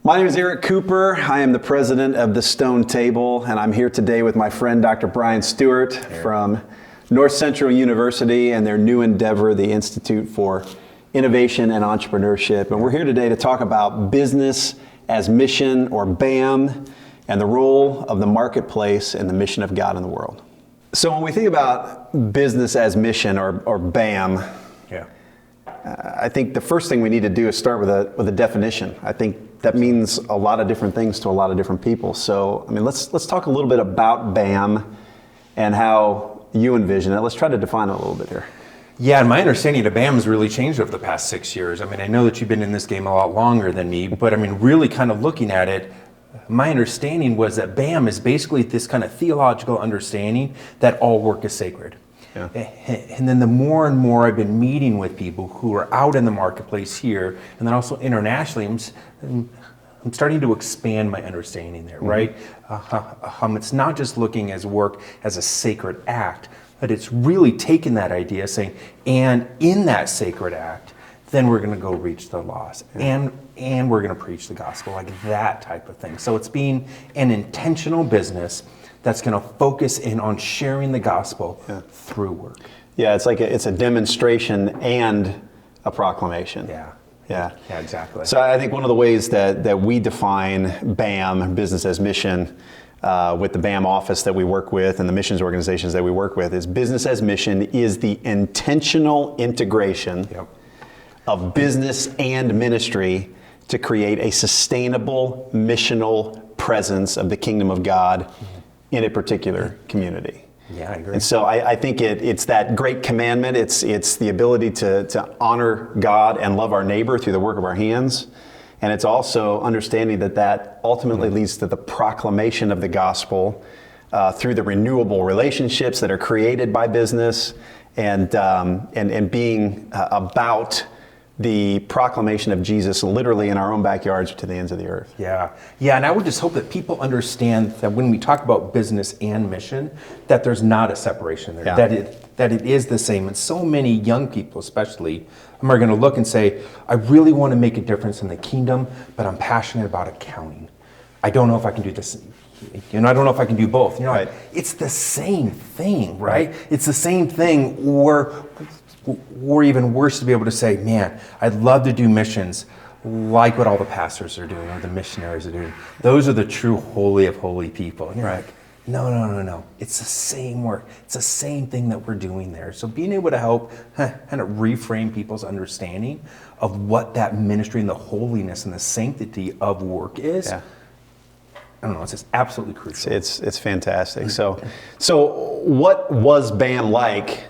My name is Erik Cooper. I am the president of the Stone Table, and I'm here today with my friend Dr. Brian Stewart from North Central University and their new endeavor, the Institute for Innovation and Entrepreneurship. And we're here today to talk about business as mission, or BAM, and the role of the marketplace in the mission of God in the world. So when we think about business as mission, or BAM, I think the first thing we need to do is start with a definition. I think that means a lot of different things to a lot of different people. So, let's talk a little bit about BAM and how you envision it. Let's try to define it a little bit here. Yeah, and my understanding of BAM has really changed over the past 6 years. I know that you've been in this game a lot longer than me, but really kind of looking at it, my understanding was that BAM is basically this kind of theological understanding that all work is sacred. Yeah. And then the more and more I've been meeting with people who are out in the marketplace here, and then also internationally, I'm starting to expand my understanding there, right? It's not just looking at work as a sacred act, but it's really taking that idea, saying, and in that sacred act, then we're going to go reach the lost, and we're going to preach the gospel, like that type of thing. So it's being an intentional business that's going to focus in on sharing the gospel through work. Yeah, it's a demonstration and a proclamation. Yeah, exactly. So I think one of the ways that we define BAM, business as mission, with the BAM office that we work with and the missions organizations that we work with, is business as mission is the intentional integration of business and ministry to create a sustainable missional presence of the kingdom of God in a particular community. Yeah, I agree. And so I think it's that great commandment. It's the ability to honor God and love our neighbor through the work of our hands. And it's also understanding that ultimately leads to the proclamation of the gospel through the renewable relationships that are created by business, and being about the proclamation of Jesus literally in our own backyards to the ends of the earth. Yeah, and I would just hope that people understand that when we talk about business and mission, that there's not a separation there, that it is the same. And so many young people especially are going to look and say, I really want to make a difference in the kingdom, but I'm passionate about accounting. I don't know if I can do this. I don't know if I can do both. It's the same thing, right? It's the same thing, or even worse, to be able to say, man, I'd love to do missions like what all the pastors are doing or the missionaries are doing. Those are the true holy of holy people. And you're like, no. It's the same work. It's the same thing that we're doing there. So being able to help kind of reframe people's understanding of what that ministry and the holiness and the sanctity of work is, I don't know, it's just absolutely crucial. It's fantastic. So what was BAM like,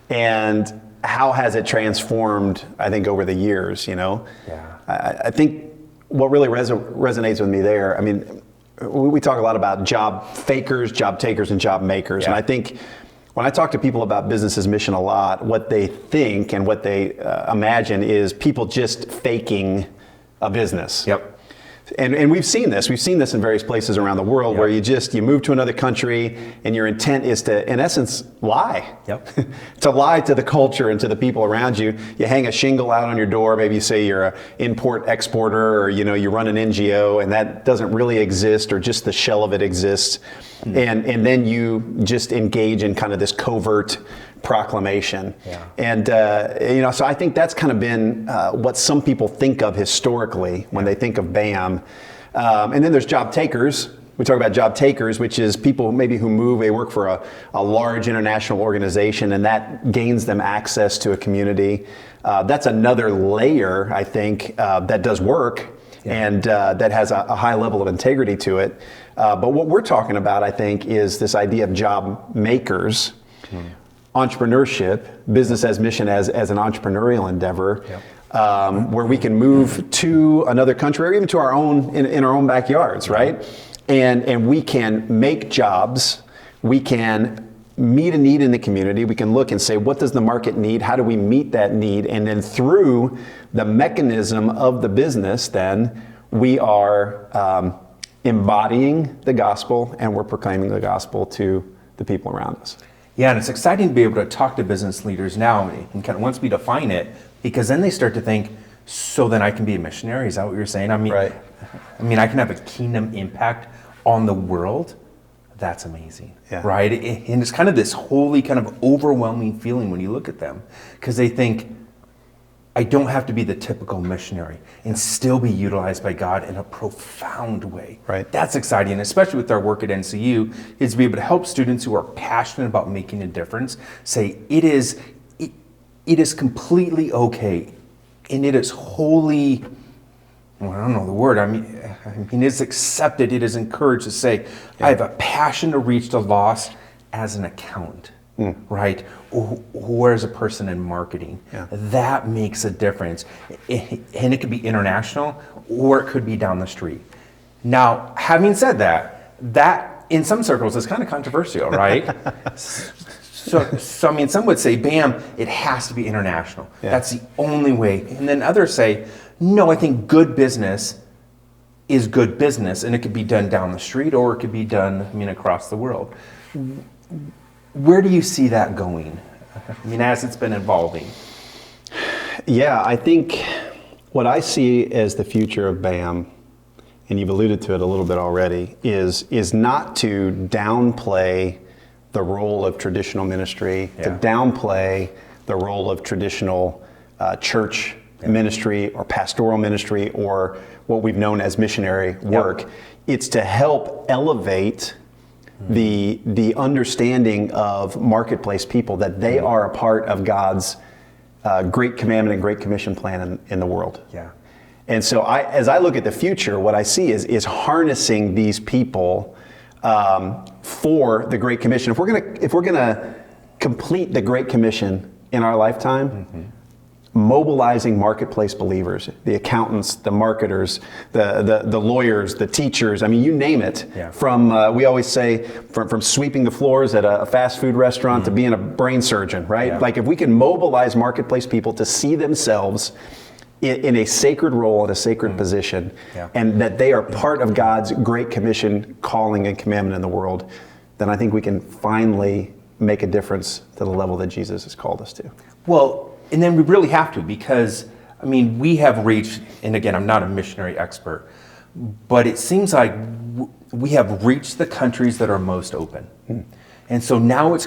and how has it transformed, I think, over the years, I think what really resonates with me there, we talk a lot about job fakers, job takers, and job makers. And I think when I talk to people about business as mission a lot, what they think and what they imagine is people just faking a business. And we've seen this in various places around the world where you move to another country and your intent is to, in essence, lie. To lie to the culture and to the people around you. You hang a shingle out on your door, maybe you say you're an import-exporter, or you run an NGO, and that doesn't really exist, or just the shell of it exists. And then you just engage in kind of this covert proclamation. And so I think that's kind of been what some people think of historically when they think of BAM. And then there's job takers. We talk about job takers, which is people maybe who move, they work for a large international organization, and that gains them access to a community. That's another layer, I think, that does work and that has a high level of integrity to it. But what we're talking about, I think, is this idea of job makers. Entrepreneurship, business as mission as an entrepreneurial endeavor, where we can move to another country or even to our own in our own backyards, right? And we can make jobs, we can meet a need in the community, we can look and say, what does the market need? How do we meet that need? And then through the mechanism of the business, then we are embodying the gospel, and we're proclaiming the gospel to the people around us. Yeah, and it's exciting to be able to talk to business leaders now and kind of once we define it, because then they start to think, so then I can be a missionary. Is that what you're saying? Right. I mean, I can have a kingdom impact on the world. That's amazing, right? And it's kind of this holy, kind of overwhelming feeling when you look at them, because they think, I don't have to be the typical missionary and still be utilized by God in a profound way. Right. That's exciting, especially with our work at NCU, is to be able to help students who are passionate about making a difference say it is completely okay, and it is wholly, well, I don't know the word. I mean, it's accepted. It is encouraged to say, I have a passion to reach the lost as an accountant, right? Or as a person in marketing. That makes a difference. And it could be international, or it could be down the street. Now, having said that, that in some circles is kind of controversial, right? So I mean, some would say, bam, it has to be international. That's the only way. And then others say, no, I think good business is good business, and it could be done down the street, or it could be done, I mean, across the world. Where do you see that going? I mean, as it's been evolving. Yeah, I think what I see as the future of BAM, and you've alluded to it a little bit already, is not to downplay the role of traditional ministry, to downplay the role of traditional church ministry or pastoral ministry or what we've known as missionary work. It's to help elevate the understanding of marketplace people, that they are a part of God's great commandment and great commission plan in the world. And so as I look at the future, what I see is harnessing these people for the Great Commission. If we're gonna complete the Great Commission in our lifetime, mobilizing marketplace believers, the accountants, the marketers, the lawyers, the teachers, I mean, you name it. From, we always say, from sweeping the floors at a fast food restaurant to being a brain surgeon, right? Like if we can mobilize marketplace people to see themselves in a sacred role, in a sacred position, and that they are part of God's Great Commission calling and commandment in the world, then I think we can finally make a difference to the level that Jesus has called us to. Well, and then we really have to, because, I mean, we have reached, and again, I'm not a missionary expert, but it seems like we have reached the countries that are most open. And so now it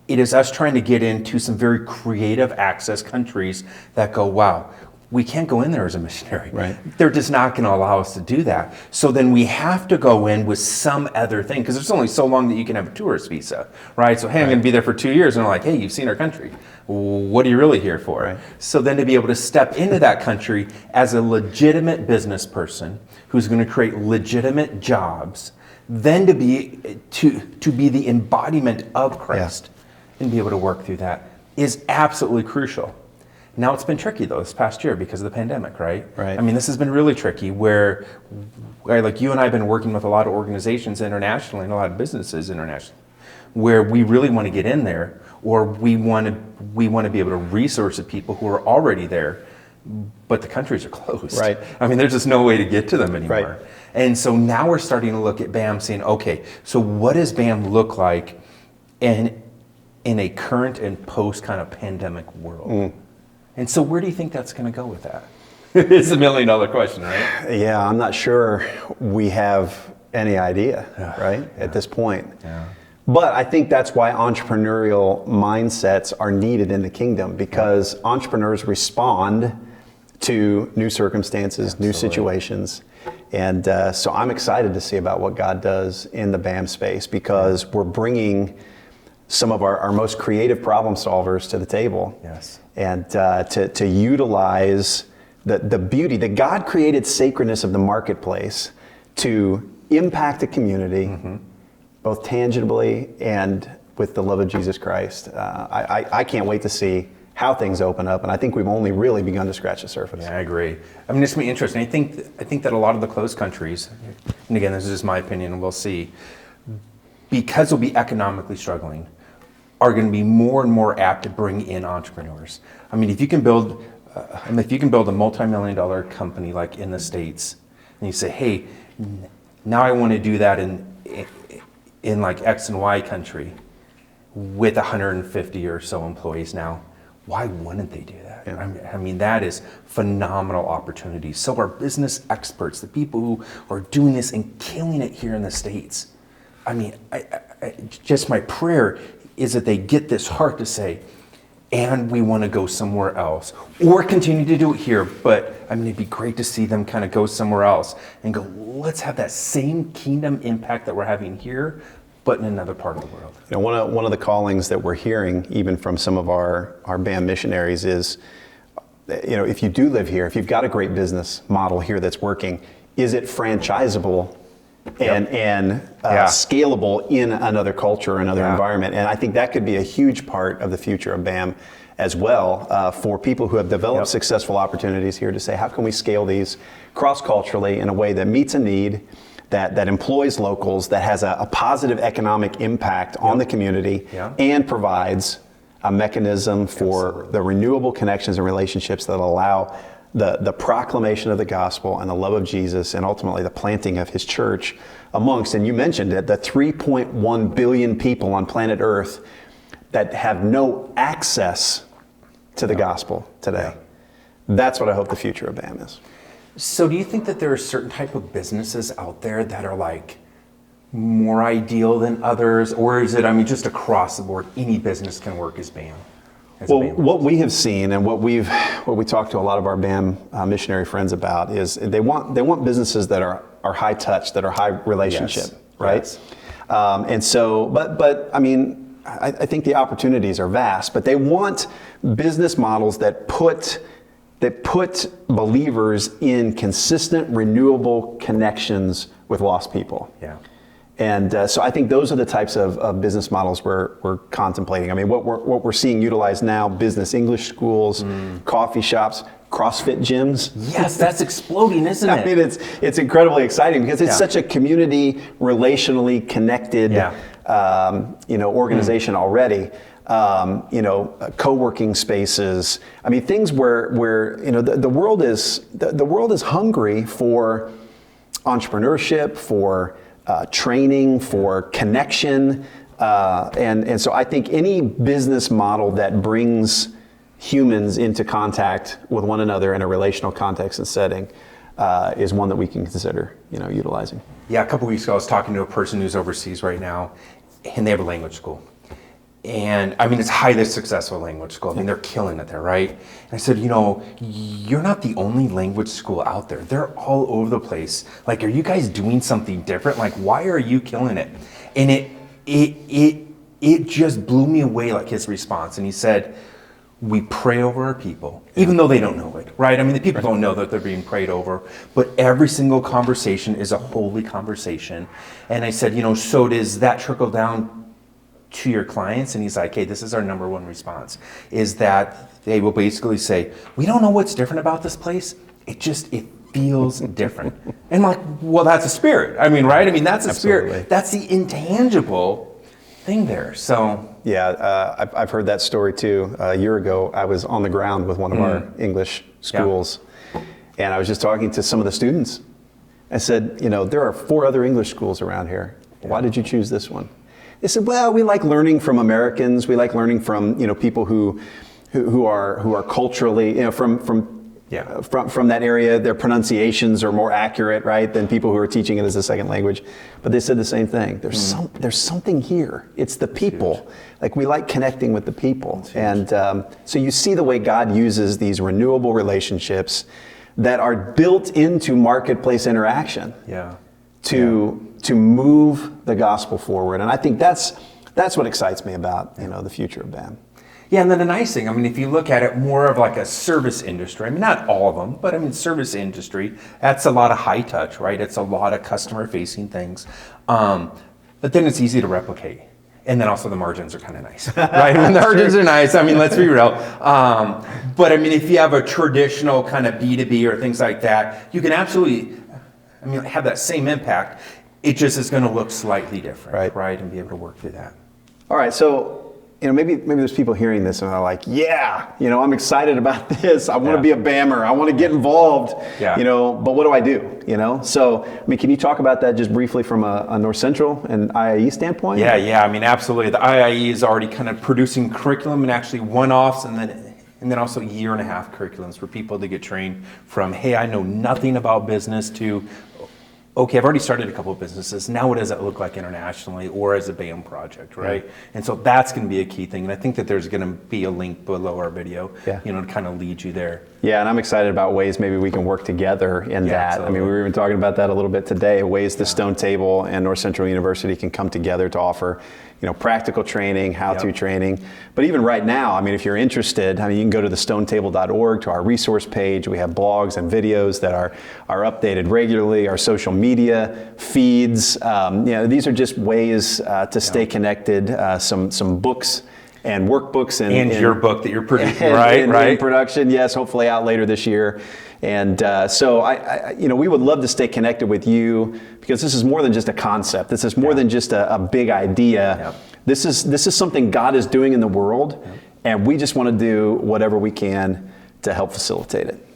is us trying to get into some very creative access countries that go, wow, we can't go in there as a missionary. They're just not going to allow us to do that. So then we have to go in with some other thing, because there's only so long that you can have a tourist visa, right? So, hey, I'm going to be there for 2 years, and they're like, hey, you've seen our country. What are you really here for? So then to be able to step into that country as a legitimate business person who's going to create legitimate jobs, then to be the embodiment of Christ and be able to work through that is absolutely crucial. Now, it's been tricky, though, this past year because of the pandemic, right? I mean, this has been really tricky where like you and I have been working with a lot of organizations internationally and a lot of businesses internationally, where we really want to get in there, or we want to be able to resource the people who are already there, but the countries are closed. I mean, there's just no way to get to them anymore. And so now we're starting to look at BAM saying, okay, so what does BAM look like in a current and post kind of pandemic world? And so where do you think that's going to go with that? It's $1 million question, right? Yeah, I'm not sure we have any idea, at this point. But I think that's why entrepreneurial mindsets are needed in the kingdom, because entrepreneurs respond to new circumstances, new situations. And so I'm excited to see about what God does in the BAM space, because we're bringing some of our most creative problem solvers to the table. And to utilize the beauty, the God created sacredness of the marketplace to impact a community, both tangibly and with the love of Jesus Christ. I can't wait to see how things open up, and I think we've only really begun to scratch the surface. I agree. I mean, it's going to be interesting. I think that a lot of the closed countries, and again, this is just my opinion, and we'll see, because they'll be economically struggling, are going to be more and more apt to bring in entrepreneurs. I mean, if you can build a multi-million-dollar company like in the States, and you say, hey, now I want to do that in like X and Y country with 150 or so employees now, why wouldn't they do that? Yeah. I mean, that is phenomenal opportunity. So our business experts, the people who are doing this and killing it here in the States, I mean, just my prayer is that they get this heart to say, and we want to go somewhere else, or continue to do it here. But I mean, it'd be great to see them kind of go somewhere else and go, let's have that same kingdom impact that we're having here, but in another part of the world. You know, one of the callings that we're hearing, even from some of our BAM missionaries, is, you know, if you do live here, if you've got a great business model here that's working, is it franchisable and scalable in another culture, another environment? And I think that could be a huge part of the future of BAM as well, for people who have developed successful opportunities here to say, how can we scale these cross-culturally in a way that meets a need, that employs locals, that has a positive economic impact on the community, and provides a mechanism for the renewable connections and relationships that allow the proclamation of the gospel and the love of Jesus, and ultimately the planting of his church amongst, and you mentioned it, the 3.1 billion people on planet Earth that have no access to the gospel today. That's what I hope the future of BAM is. So do you think that there are certain type of businesses out there that are like more ideal than others, or is it, I mean, just across the board, any business can work as BAM? Well, what we have seen and what we talk to a lot of our BAM missionary friends about is they want businesses that are high touch, that are high relationship, right? Yes. And so, but I mean, I think the opportunities are vast, but they want business models that put believers in consistent, renewable connections with lost people. Yeah. And so I think those are the types of business models we're contemplating. I mean, what we're seeing utilized now: business English schools, coffee shops, CrossFit gyms. Yes, that's exploding, isn't it? I mean, it's incredibly exciting because it's such a community, relationally connected, organization already. Co-working spaces. I mean, things where the world is hungry for entrepreneurship, for training, for connection, and so I think any business model that brings humans into contact with one another in a relational context and setting is one that we can consider, utilizing. Yeah, a couple weeks ago I was talking to a person who's overseas right now, and they have a language school. And I mean, it's highly successful language school. I mean, they're killing it there, right? And I said, you're not the only language school out there. They're all over the place. Like, are you guys doing something different? Like, why are you killing it? And it just blew me away, like his response. And he said, we pray over our people, even though they don't know it, right? I mean, the people don't know that they're being prayed over, but every single conversation is a holy conversation. And I said, so does that trickle down to your clients? And he's like, hey, this is our number one response, is that they will basically say, we don't know what's different about this place. It feels different. And I'm like, well, that's a spirit. I mean, right? I mean, that's a spirit. That's the intangible thing there. So yeah, I've heard that story too. A year ago, I was on the ground with one of our English schools, and I was just talking to some of the students. I said, there are 4 other English schools around here. Why did you choose this one? They said, well, we like learning from Americans. We like learning from people who are culturally from that area. Their pronunciations are more accurate, right, than people who are teaching it as a second language. But they said the same thing. There's something here. It's the people. Like, we like connecting with the people. And so you see the way God uses these renewable relationships that are built into marketplace interaction. To move the gospel forward. And I think that's what excites me about the future of BAM. Yeah, and then the nice thing, I mean, if you look at it more of like a service industry, I mean, not all of them, but I mean, service industry, that's a lot of high touch, right? It's a lot of customer facing things. But then it's easy to replicate. And then also the margins are kind of nice, right? I mean, the margins are nice. I mean, let's be real. But I mean, if you have a traditional kind of B2B or things like that, you can absolutely, have that same impact. It just is going to look slightly different, right? And be able to work through that. All right, so maybe there's people hearing this and they're like, I'm excited about this. I want to be a BAMmer. I want to get involved. But what do I do? So can you talk about that just briefly from a North Central and IIE standpoint? Yeah. I mean, absolutely. The IIE is already kind of producing curriculum and actually one-offs, and then and then also 1.5 year curriculums for people to get trained from, hey, I know nothing about business, to, okay, I've already started a couple of businesses. Now what does that look like internationally or as a BAM project, right? And so that's going to be a key thing. And I think that there's going to be a link below our video, to kind of lead you there. Yeah, and I'm excited about ways maybe we can work together in that. Absolutely. I mean, we were even talking about that a little bit today, ways the Stone Table and North Central University can come together to offer, practical training, how-to training. But even right now, I mean, if you're interested, you can go to thestonetable.org, to our resource page. We have blogs and videos that are updated regularly, our social media feeds. These are just ways to stay connected. Some books and workbooks and your book that you're producing, in production. Yes, hopefully out later this year. And so we would love to stay connected with you, because this is more than just a concept. This is more than just a big idea. This is something God is doing in the world, and we just want to do whatever we can to help facilitate it.